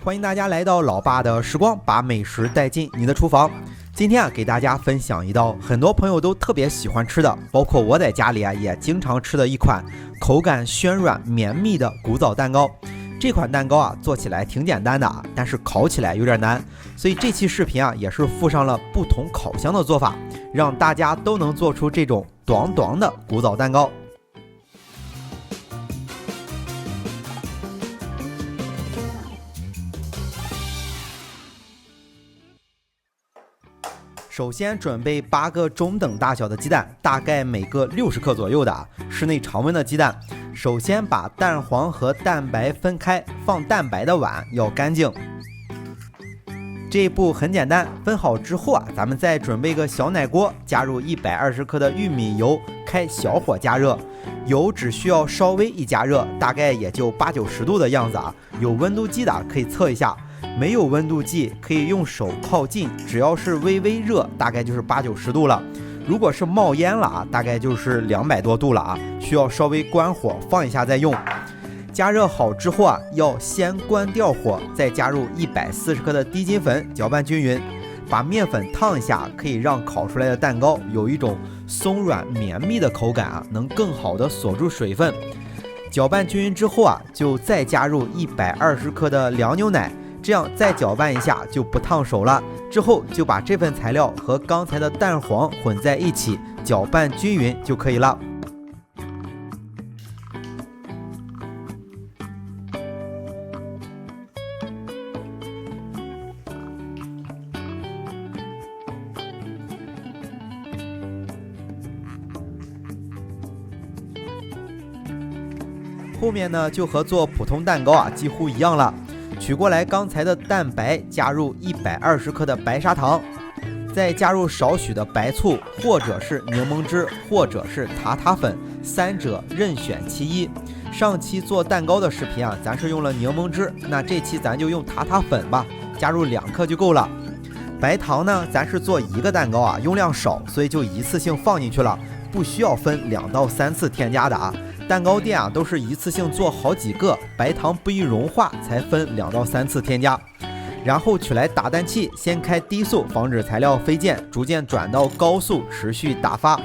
欢迎大家来到老爸的时光，把美食带进你的厨房。今天给大家分享一道很多朋友都特别喜欢吃的，包括我在家里也经常吃的一款口感暄软绵密的古早蛋糕。这款蛋糕做起来挺简单的，但是烤起来有点难，所以这期视频也是附上了不同烤箱的做法，让大家都能做出这种短短的古早蛋糕。首先准备8个中等大小的鸡蛋，大概每个60克左右的室内常温的鸡蛋。首先把蛋黄和蛋白分开，放蛋白的碗要干净。这一步很简单，分好之后咱们再准备个小奶锅，加入120克的玉米油，开小火加热。油只需要稍微一加热，大概也就80-90度的样子有温度计的可以测一下。没有温度计可以用手靠近，只要是微微热，大概就是80-90度了。如果是冒烟了大概就是200多度了需要稍微关火放一下再用。加热好之后要先关掉火，再加入140克的低筋粉，搅拌均匀。把面粉烫一下，可以让烤出来的蛋糕有一种松软绵密的口感能更好的锁住水分。搅拌均匀之后就再加入120克的凉牛奶。这样再搅拌一下就不烫手了，之后就把这份材料和刚才的蛋黄混在一起，搅拌均匀就可以了。后面呢就和做普通蛋糕几乎一样了。取过来刚才的蛋白，加入120克的白砂糖，再加入少许的白醋，或者是柠檬汁，或者是塔塔粉，三者任选其一。上期做蛋糕的视频咱是用了柠檬汁，那这期咱就用塔塔粉吧，加入2克就够了。白糖呢，咱是做1个蛋糕用量少，所以就一次性放进去了，不需要分2到3次添加的蛋糕店都是一次性做好几个，白糖不易融化才分2到3次添加。然后取来打蛋器，先开低速，防止材料飞溅，逐渐转到高速，持续打发。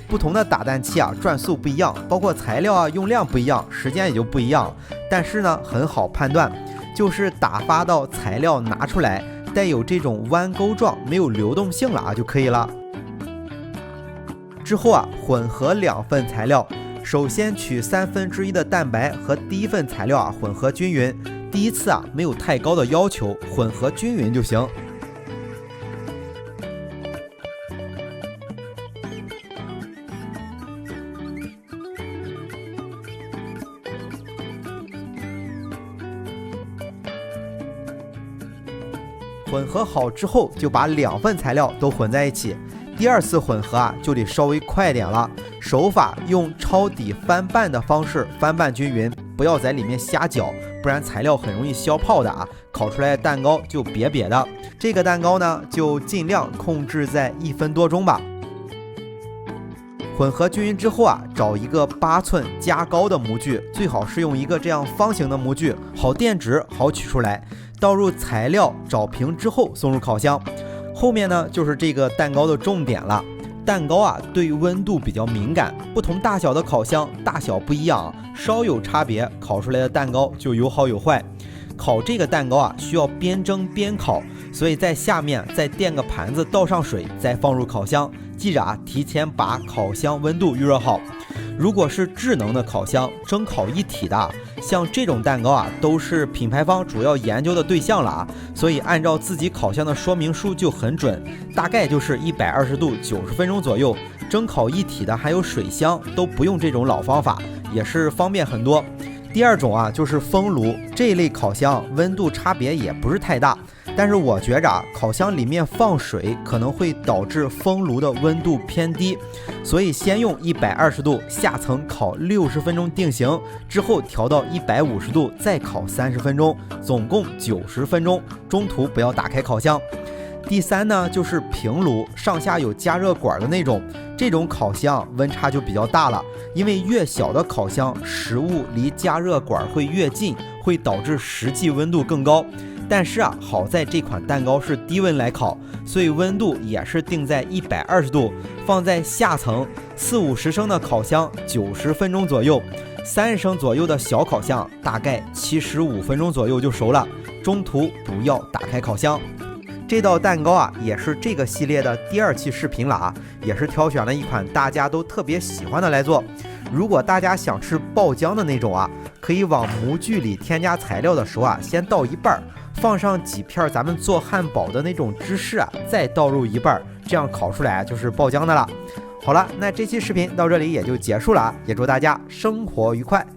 不同的打蛋器转速不一样，包括材料用量不一样，时间也就不一样。但是呢很好判断，就是打发到材料拿出来带有这种弯钩状，没有流动性了就可以了。之后混合2份材料，首先取1/3的蛋白和第一份材料混合均匀。第一次没有太高的要求，混合均匀就行。混合好之后，就把2份材料都混在一起。第2次混合就得稍微快点了，手法用抄底翻拌的方式翻拌均匀，不要在里面瞎搅，不然材料很容易消泡的烤出来的蛋糕就瘪瘪的。这个蛋糕呢就尽量控制在1分多钟吧。混合均匀之后找一个8寸加高的模具，最好是用一个这样方形的模具，好垫纸，好取出来。倒入材料，找平之后送入烤箱。后面呢就是这个蛋糕的重点了。蛋糕对温度比较敏感，不同大小的烤箱大小不一样，稍有差别，烤出来的蛋糕就有好有坏。烤这个蛋糕需要边蒸边烤，所以在下面再垫个盘子，倒上水，再放入烤箱。记着提前把烤箱温度预热好。如果是智能的烤箱，蒸烤一体的，像这种蛋糕都是品牌方主要研究的对象了所以按照自己烤箱的说明书就很准，大概就是120度90分钟左右。蒸烤一体的还有水箱都不用这种老方法，也是方便很多。第2种就是风炉，这一类烤箱温度差别也不是太大，但是我觉着烤箱里面放水可能会导致风炉的温度偏低，所以先用120度下层烤60分钟定型，之后调到150度再烤30分钟，总共90分钟，中途不要打开烤箱。第3呢就是平炉，上下有加热管的那种，这种烤箱温差就比较大了，因为越小的烤箱食物离加热管会越近，会导致实际温度更高。但是啊，好在这款蛋糕是低温来烤，所以温度也是定在120度，放在下层40-50升的烤箱90分钟左右，30升左右的小烤箱大概75分钟左右就熟了，中途不要打开烤箱。这道蛋糕啊，也是这个系列的第2期视频了啊，也是挑选了一款大家都特别喜欢的来做。如果大家想吃爆浆的那种啊，可以往模具里添加材料的时候啊，先倒一半，放上几片咱们做汉堡的那种芝士啊，再倒入一半，这样烤出来就是爆浆的了。好了，那这期视频到这里也就结束了啊，也祝大家生活愉快。